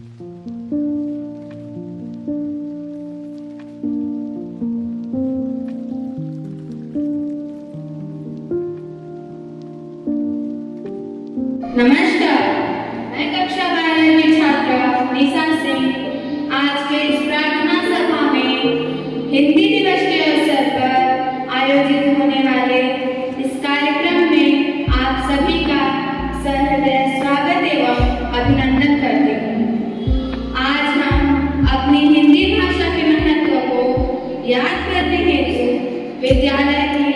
नमस्कार, मैं कक्षा 12 की छात्रा निशा सिंह आज के इस प्रार्थना सभा में हिंदी दिवस के अवसर पर आयोजित होने वाले इस कार्यक्रम में आप सभी का सहृदय स्वागत एवं अभिनंदन करती हूँ। आज हम अपनी हिंदी भाषा के महत्व को याद करने हेतु विद्यालय की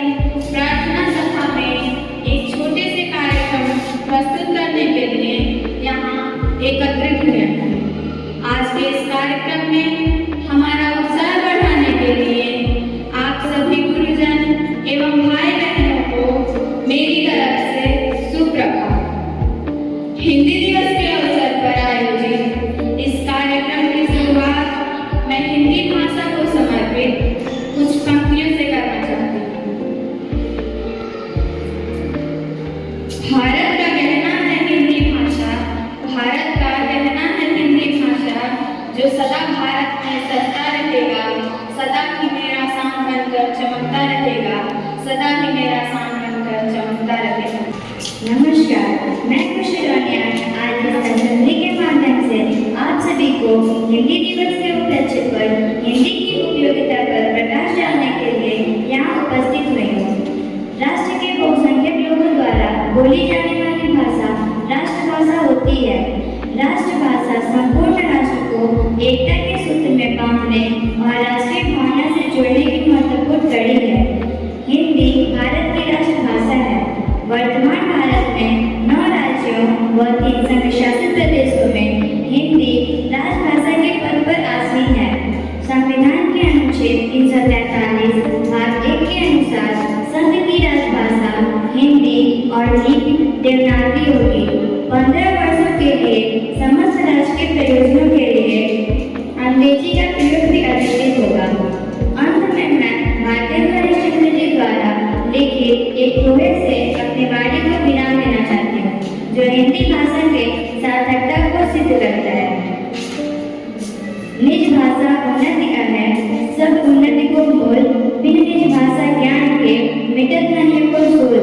प्रार्थना सभा में एक छोटे से कार्यक्रम प्रस्तुत करने के लिए यहाँ एकत्रित हुए हैं। आज के इस कार्यक्रम में हमारा उत्साह बढ़ाने के लिए आप सभी गुरुजन एवं भाई बहनों को मेरी तरफ से सुप्रभात। हिंदी दिवस के अवसर पर आयोजित इस कार्यक्रम की शुरुआत मैं हिंदी भाषा को समर्पित कुछ पंक्तियों से करना चाहती हूँ। भारत का कहना है हिंदी भाषा, भारत का कहना है हिंदी भाषा, जो सदा भारत में सदा रहेगा, सदा ही मेरा शान बनकर चमकता रहेगा, सदा ही मेरा शान बनकर चमकता रहेगा। नमस्कार, मैं खुशी रानिया आज इस असेंबली के माध्यम से आप सभी को हिंदी दिवस के उपलक्ष्य पर हिंदी की उपयोगिता पर प्रकाश डालने के लिए यहाँ उपस्थित हुई हूँ। राष्ट्र के बहुसंख्यक लोगों द्वारा बोली जाने वाली भाषा राष्ट्रभाषा होती है। राष्ट्रभाषा संपूर्ण राष्ट्र को एकता के सूत्र में बांधने और राष्ट्रीय भावना से जोड़ने की महत्वपूर्ण कड़ी है। हिंदी भारत की राष्ट्रभाषा है। वर्तमान भारत में 9 राज्यों व 3 संघ शासित प्रदेशों में हिंदी राजभाषा के पद पर आसीन है। संविधान के अनुच्छेद 343 भाग 1 के अनुसार संघ की राजभाषा हिंदी और लिपि देवनागरी होगी। 15 वर्षों के लिए समस्त राष्ट्र के प्रयोजनों के लिए अंग्रेजी का प्रयोग भी अधिकृत होगा। अंत में मैं भारतीय हरिश्चंद्र जी द्वारा लिखित एक दोहे से अपनी वाणी को विराम देना चाहती हूँ, जो हिंदी भाषा के सार्थकता को सिद्ध करता है। निज भाषा उन्नति का है, सब उन्नति को मोल, बिन निज भाषा ज्ञान के मिटत नहीं को सोल।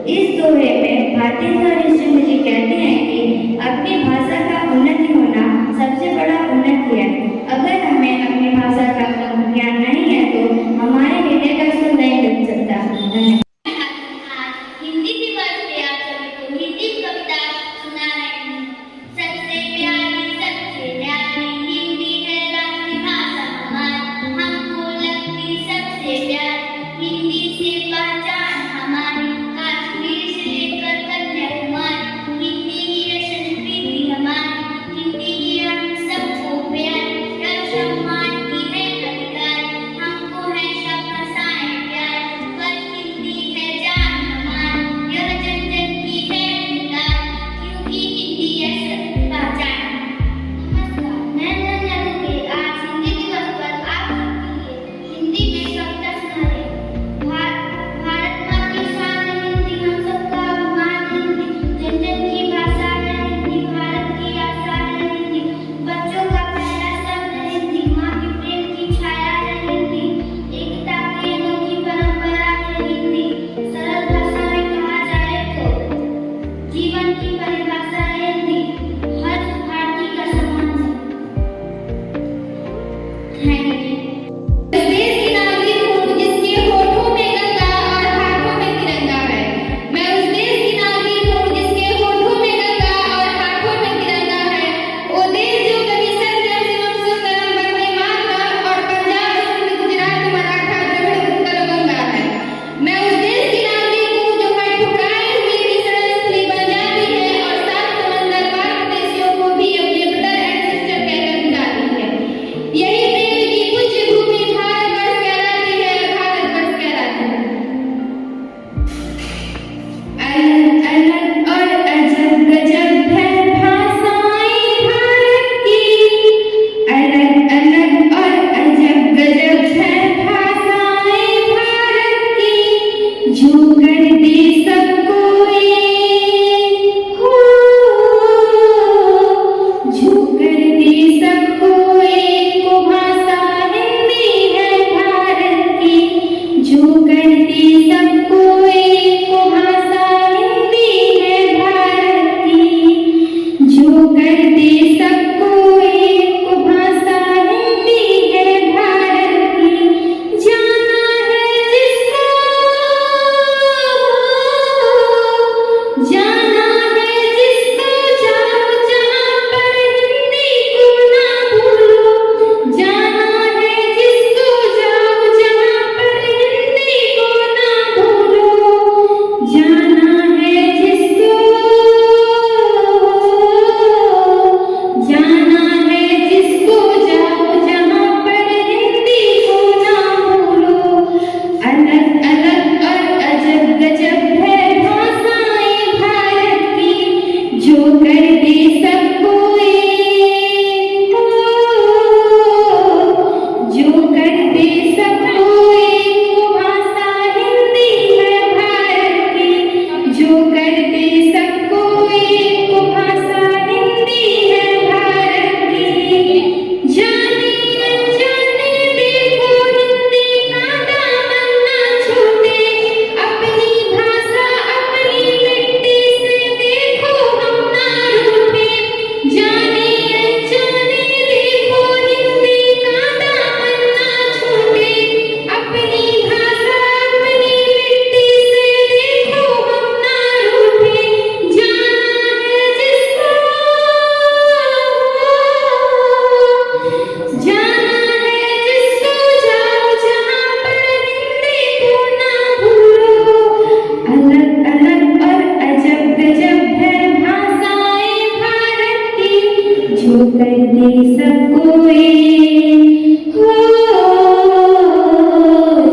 इस दोहे में भारतीय हरिश्चंद्र जी कहते हैं कि अपनी भाषा का उन्नति होना सबसे बड़ा उन्नति है। अगर हमें अपनी भाषा का ज्ञान नहीं है तो हमारे हृदय का सुर नहीं लग सकता। हिंदी दिवस पे आप सभी को हिंदी कविता सुना रही हूँ। सबसे प्यारी हिंदी है राष्ट्रभाषा हमारी, हमको लगती सबसे प्यारी हिंदी से पहचान हमारी। कर दे सबको एक, हो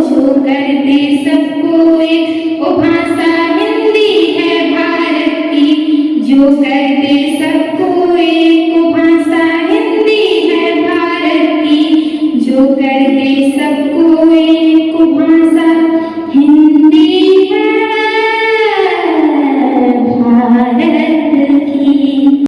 जो कर दे सबको एक, ओ भाषा हिंदी है भारत की, जो कर दे सबको एक,